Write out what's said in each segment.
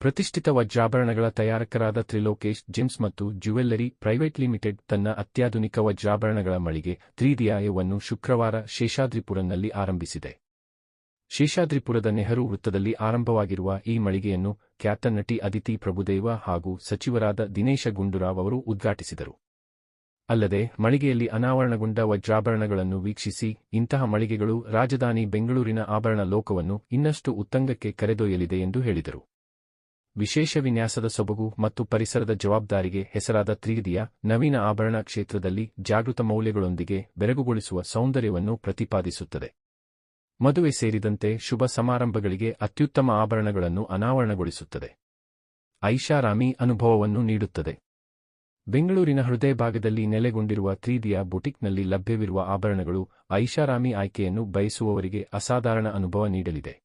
ಪ್ರತಿಷ್ಠಿತ ವಜ್ರಾಭರಣಗಳ ತಯಾರಕರಾದ ತ್ರಿಲೋಕೇಶ್ ಜೆಮ್ಸ್ ಮತ್ತು jewellery private limited ತನ್ನ ಅತ್ಯಾಧುನಿಕ ವಜ್ರಾಭರಣಗಳ ಮಳಿಗೆ 3DIವನ್ನು ಶುಕ್ರವಾರ ಶೇಷಾದ್ರಿಪುರನಲ್ಲಿ ಆರಂಭಿಸಿದೆ. ಶೇಷಾದ್ರಿಪುರದ ನೆಹರು ವೃತ್ತದಲ್ಲಿ ಆರಂಭವಾಗಿರುವ ಈ ಮಳಿಗೆಯನ್ನು ಖ್ಯಾತ ನಟಿ ಅದಿತಿ ಪ್ರಭುದೇವ ಹಾಗೂ ಸಚಿವರಾದ ದಿನೇಶ ಗುಂಡೂರಾವ್ ಅವರು ಉದ್ಘಾಟಿಸಿದರು. ಅಲ್ಲದೆ ಮಳಿಗೆಯಲ್ಲಿ ಅನಾವರಣಗೊಂಡ ವಜ್ರಾಭರಣಗಳನ್ನು ವೀಕ್ಷಿಸಿ, ಇಂತಹ ಮಳಿಗೆಗಳು ರಾಜಧಾನಿ ಬೆಂಗಳೂರಿನ ಆಭರಣ ಲೋಕವನ್ನು ಇನ್ನಷ್ಟು ಉತ್ತುಂಗಕ್ಕೆ ಕರೆದೊಯ್ಯಲಿದೆ ಎಂದು ಹೇಳಿದರು. ವಿಶೇಷ ವಿನ್ಯಾಸದ ಸೊಬಗು ಮತ್ತು ಪರಿಸರದ ಜವಾಬ್ದಾರಿಗೆ ಹೆಸರಾದ 3Dಯ ನವೀನ ಆಭರಣ ಕ್ಷೇತ್ರದಲ್ಲಿ ಜಾಗೃತ ಮೌಲ್ಯಗಳೊಂದಿಗೆ ಬೆರಗುಗೊಳಿಸುವ ಸೌಂದರ್ಯವನ್ನು ಪ್ರತಿಪಾದಿಸುತ್ತದೆ. ಮದುವೆ ಸೇರಿದಂತೆ ಶುಭ ಸಮಾರಂಭಗಳಿಗೆ ಅತ್ಯುತ್ತಮ ಆಭರಣಗಳನ್ನು ಅನಾವರಣಗೊಳಿಸುತ್ತದೆ. ಐಷಾರಾಮಿ ಅನುಭವವನ್ನು ನೀಡುತ್ತದೆ. ಬೆಂಗಳೂರಿನ ಹೃದಯ ಭಾಗದಲ್ಲಿ ನೆಲೆಗೊಂಡಿರುವ 3Dಯ ಬುಟಿಕ್ನಲ್ಲಿ ಲಭ್ಯವಿರುವ ಆಭರಣಗಳು ಐಷಾರಾಮಿ ಆಯ್ಕೆಯನ್ನು ಬಯಸುವವರಿಗೆ ಅಸಾಧಾರಣ ಅನುಭವ ನೀಡಲಿದೆ.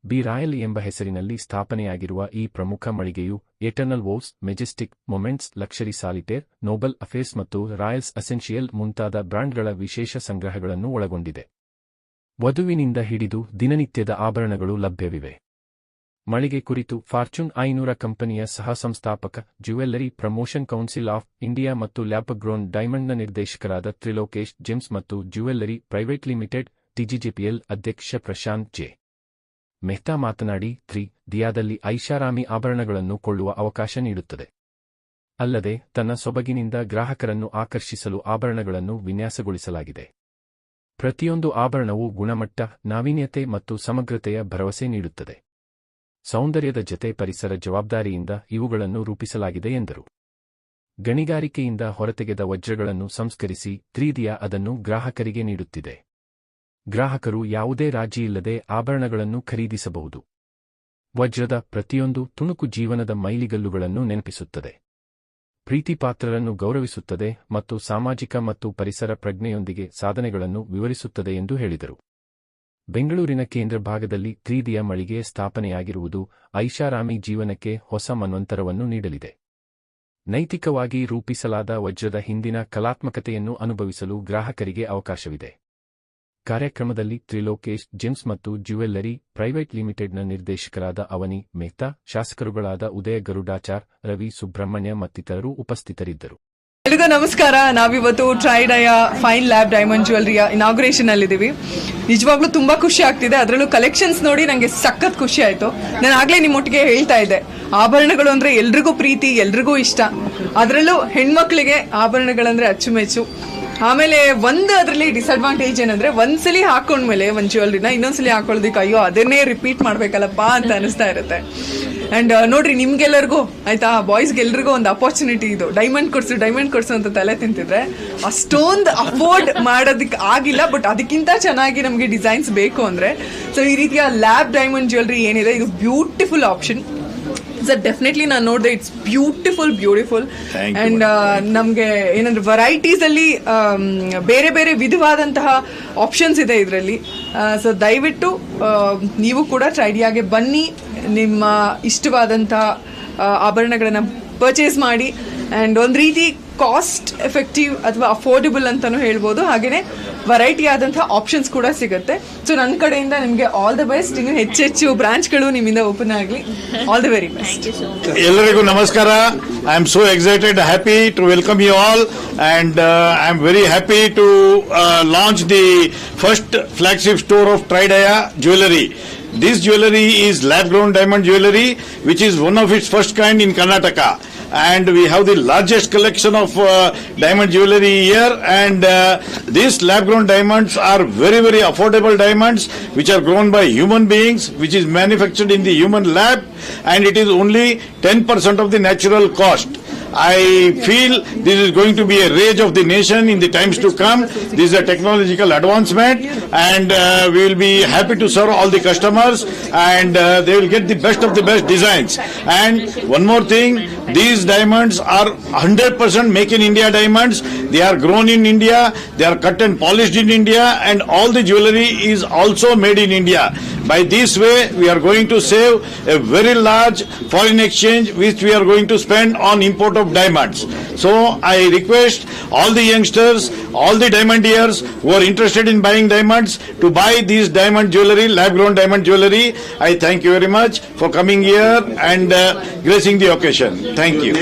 ಬಿ ರಾಯಲ್ ಎಂಬ ಹೆಸರಿನಲ್ಲಿ ಸ್ಥಾಪನೆಯಾಗಿರುವ ಈ ಪ್ರಮುಖ ಮಳಿಗೆಯು eternal vows, majestic moments, luxury solitaire, noble affairs ಮತ್ತು ರಾಯಲ್ಸ್ ಅಸೆನ್ಷಿಯಲ್ ಮುಂತಾದ ಬ್ರಾಂಡ್ಗಳ ವಿಶೇಷ ಸಂಗ್ರಹಗಳನ್ನು ಒಳಗೊಂಡಿದೆ. ವಧುವಿನಿಂದ ಹಿಡಿದು ದಿನನಿತ್ಯದ ಆಭರಣಗಳು ಲಭ್ಯವಿವೆ. ಮಳಿಗೆ ಕುರಿತು ಫಾರ್ಚೂನ್ 500 ಕಂಪನಿಯ ಸಹ ಸಂಸ್ಥಾಪಕ, jewellery promotion council of India ಮತ್ತು ಲ್ಯಾಬ್-ಗ್ರೋನ್ ಡೈಮಂಡ್ನ ನಿರ್ದೇಶಕರಾದ ತ್ರಿಲೋಕೇಶ್ ಜೆಮ್ಸ್ ಮತ್ತು ಜ್ಯುವೆಲ್ಲರಿ ಪ್ರೈವೇಟ್ ಲಿಮಿಟೆಡ್ TGJPL ಅಧ್ಯಕ್ಷ ಪ್ರಶಾಂತ್ ಜೆ. ಮೆಹ್ತಾ ಮಾತನಾಡಿ, 3Dಯಲ್ಲಿ ಐಷಾರಾಮಿ ಆಭರಣಗಳನ್ನು ಕೊಳ್ಳುವ ಅವಕಾಶ ನೀಡುತ್ತದೆ. ಅಲ್ಲದೆ ತನ್ನ ಸೊಬಗಿನಿಂದ ಗ್ರಾಹಕರನ್ನು ಆಕರ್ಷಿಸಲು ಆಭರಣಗಳನ್ನು ವಿನ್ಯಾಸಗೊಳಿಸಲಾಗಿದೆ. ಪ್ರತಿಯೊಂದು ಆಭರಣವೂ ಗುಣಮಟ್ಟ, ನಾವೀನ್ಯತೆ ಮತ್ತು ಸಮಗ್ರತೆಯ ಭರವಸೆ ನೀಡುತ್ತದೆ. ಸೌಂದರ್ಯದ ಜತೆ ಪರಿಸರ ಜವಾಬ್ದಾರಿಯಿಂದ ಇವುಗಳನ್ನು ರೂಪಿಸಲಾಗಿದೆ ಎಂದರು. ಗಣಿಗಾರಿಕೆಯಿಂದ ಹೊರತೆಗೆದ ವಜ್ರಗಳನ್ನು ಸಂಸ್ಕರಿಸಿ 3Dಯ ಅದನ್ನು ಗ್ರಾಹಕರಿಗೆ ನೀಡುತ್ತಿದೆ. ಗ್ರಾಹಕರು ಯಾವುದೇ ರಾಜಿಯಿಲ್ಲದೆ ಆಭರಣಗಳನ್ನು ಖರೀದಿಸಬಹುದು. ವಜ್ರದ ಪ್ರತಿಯೊಂದು ತುಣುಕು ಜೀವನದ ಮೈಲಿಗಲ್ಲುಗಳನ್ನು ನೆನಪಿಸುತ್ತದೆ, ಪ್ರೀತಿಪಾತ್ರರನ್ನು ಗೌರವಿಸುತ್ತದೆ ಮತ್ತು ಸಾಮಾಜಿಕ ಮತ್ತು ಪರಿಸರ ಪ್ರಜ್ಞೆಯೊಂದಿಗೆ ಸಾಧನೆಗಳನ್ನು ವಿವರಿಸುತ್ತದೆ ಎಂದು ಹೇಳಿದರು. ಬೆಂಗಳೂರಿನ ಕೇಂದ್ರ ಭಾಗದಲ್ಲಿ 3Dಯ ಮಳಿಗೆ ಸ್ಥಾಪನೆಯಾಗಿರುವುದು ಐಷಾರಾಮಿ ಜೀವನಕ್ಕೆ ಹೊಸ ಮನ್ವಂತರವನ್ನು ನೀಡಲಿದೆ. ನೈತಿಕವಾಗಿ ರೂಪಿಸಲಾದ ವಜ್ರದ ಹಿಂದಿನ ಕಲಾತ್ಮಕತೆಯನ್ನು ಅನುಭವಿಸಲು ಗ್ರಾಹಕರಿಗೆ ಅವಕಾಶವಿದೆ. ಕಾರ್ಯಕ್ರಮದಲ್ಲಿ ತ್ರಿಲೋಕೇಶ್ ಜೆಮ್ಸ್ ಮತ್ತು ಜ್ಯುವೆಲ್ಲರಿ ಪ್ರೈವೇಟ್ ಲಿಮಿಟೆಡ್ನ ನಿರ್ದೇಶಕರಾದ ಅವನಿ ಮೆಹ್ತಾ, ಶಾಸಕರುಗಳಾದ ಉದಯ ಗರುಡಾಚಾರ್, ರವಿ ಸುಬ್ರಹ್ಮಣ್ಯ ಮತ್ತಿತರರು ಉಪಸ್ಥಿತರಿದ್ದರು. ಎಲ್ರಿಗೂ ನಮಸ್ಕಾರ. ನಾವಿವತ್ತು ಟ್ರೈಡಯ ಫೈನ್ ಲ್ಯಾಬ್ ಡೈಮಂಡ್ ಜ್ಯುವೆಲ್ಲರಿಯ ಇನಾಗ್ರೇಷನ್ ಅಲ್ಲಿದ್ದೀವಿ. ನಿಜವಾಗ್ಲೂ ತುಂಬಾ ಖುಷಿ ಆಗ್ತಿದೆ. ಅದರಲ್ಲೂ ಕಲೆಕ್ಷನ್ಸ್ ನೋಡಿ ನಂಗೆ ಸಖತ್ ಖುಷಿ ಆಯ್ತು. ನಾನು ಆಗ್ಲೇ ನಿಮ್ಮೊಟ್ಟಿಗೆ ಹೇಳ್ತಾ ಇದ್ದೆ, ಆಭರಣಗಳು ಅಂದ್ರೆ ಎಲ್ರಿಗೂ ಪ್ರೀತಿ, ಎಲ್ರಿಗೂ ಇಷ್ಟ. ಅದರಲ್ಲೂ ಹೆಣ್ಮಕ್ಳಿಗೆ ಆಭರಣಗಳಂದ್ರೆ ಅಚ್ಚುಮೆಚ್ಚು. ಆಮೇಲೆ ಅದರಲ್ಲಿ ಡಿಸ್ಅಡ್ವಾಂಟೇಜ್ ಏನಂದ್ರೆ ಒಂದ್ಸಲಿ ಹಾಕೊಂಡ್ಮೇಲೆ ಒಂದ್ ಜ್ಯುವೆಲ್ರಿನ ಇನ್ನೊಂದ್ಸಲಿ ಹಾಕೊಳ್ಳೋದಕ್ಕೆ ಅಯ್ಯೋ ಅದನ್ನೇ ರಿಪೀಟ್ ಮಾಡ್ಬೇಕಲ್ಲಪ್ಪ ಅಂತ ಅನಿಸ್ತಾ ಇರುತ್ತೆ. ಅಂಡ್ ನೋಡ್ರಿ, ನಿಮ್ಗೆಲ್ಲರಿಗೂ ಆಯ್ತಾ, ಬಾಯ್ಸ್ಗೆಲ್ರಿಗೂ ಒಂದು ಅಪರ್ಚುನಿಟಿ ಇದು. ಡೈಮಂಡ್ ಕೊಡ್ಸು ಅಂತ ತಲೆ ತಿಂತಿದ್ರೆ ಅಷ್ಟೊಂದು ಅಫೋರ್ಡ್ ಮಾಡೋದಕ್ಕೆ ಆಗಿಲ್ಲ. ಬಟ್ ಅದಕ್ಕಿಂತ ಚೆನ್ನಾಗಿ ನಮಗೆ ಡಿಸೈನ್ಸ್ ಬೇಕು ಅಂದ್ರೆ ಸೊ ಈ ರೀತಿಯ ಲ್ಯಾಬ್ ಡೈಮಂಡ್ ಜ್ಯುವೆಲ್ರಿ ಏನಿದೆ ಇದು ಬ್ಯೂಟಿಫುಲ್ ಆಪ್ಷನ್. ಡೆಫಿನೆಟ್ಲಿ ನಾನು ನೋಡಿದೆ, ಇಟ್ಸ್ ಬ್ಯೂಟಿಫುಲ್. ಅಂಡ್ ನಮ್ಗೆ ಏನಂದ್ರೆ ವೆರೈಟೀಸ್ ಅಲ್ಲಿ ಬೇರೆ ಬೇರೆ ವಿಧವಾದಂತಹ ಆಪ್ಷನ್ಸ್ ಇದೆ ಇದರಲ್ಲಿ. ಸೊ ದಯವಿಟ್ಟು ನೀವು ಕೂಡ ಟ್ರೈಡಿಯಾಗೆ ಬನ್ನಿ, ನಿಮ್ಮ ಇಷ್ಟವಾದಂತಹ ಆಭರಣಗಳನ್ನ ಪರ್ಚೇಸ್ ಮಾಡಿ. ಅಂಡ್ ಒಂದ್ ರೀತಿ ಕಾಸ್ಟ್ ಎಫೆಕ್ಟಿವ್ ಅಥವಾ ಅಫೋರ್ಡೆಬಲ್ ಅಂತಾನು ಹೇಳ್ಬೋದು. ಹಾಗೇನೆ ವೆರೈಟಿ ಆದಂತಹ ಆಪ್ಷನ್ಸ್ ಕೂಡ ಸಿಗುತ್ತೆ. ಸೊ ನನ್ನ ಕಡೆಯಿಂದ ನಿಮಗೆ ಆಲ್ ದ ಬೆಸ್ಟ್. ಇನ್ನು ಹೆಚ್ಚೆಚ್ಚು ಬ್ರಾಂಚ್ಗಳು ನಿಮ್ಮಿಂದ ಓಪನ್ ಆಗಲಿ. All the very best. ಎಲ್ಲರಿಗೂ ನಮಸ್ಕಾರ. I am so excited, happy to welcome you all, and I am very happy to launch the first flagship store of Tridaya jewellery. This jewellery is lab-grown diamond jewellery, which is one of its first kind in Karnataka. And we have the largest collection of diamond jewellery here, and these lab-grown diamonds are very, very affordable diamonds which are grown by human beings, which is manufactured in the human lab, and it is only 10% of the natural cost. I feel this is going to be a rage of the nation in the times to come. This is a technological advancement, and we will be happy to serve all the customers, and they will get the best of the best designs. And one more thing, these diamonds are 100% make in India diamonds. They are grown in India, they are cut and polished in India, and all the jewellery is also made in India. By this way, we are going to save a very large foreign exchange which we are going to spend on import of diamonds. So I request all the youngsters, all the diamondeers who are interested in buying diamonds to buy these diamond jewelry, lab-grown diamond jewelry. I thank you very much for coming here and gracing the occasion. Thank you.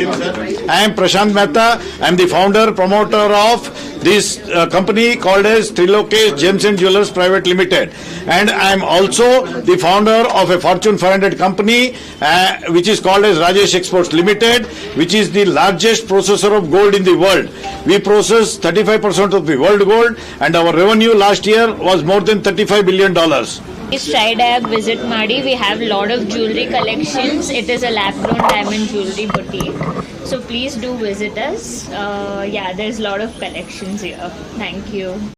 I am Prashant Mehta. I am the founder, promoter of this company called as Trilokesh Gems and Jewelers Private Limited. And I am also the founder of a Fortune 500 company which is called as Rajesh Exports Limited, which is the largest processor of gold in the world. We process 35% of the world gold and our revenue last year was more than $35 billion. Please Tridaya visit Madi. We have lot of jewelry collections. It is a lab-grown diamond jewelry boutique. So please do visit us. There's a lot of collections here. Thank you.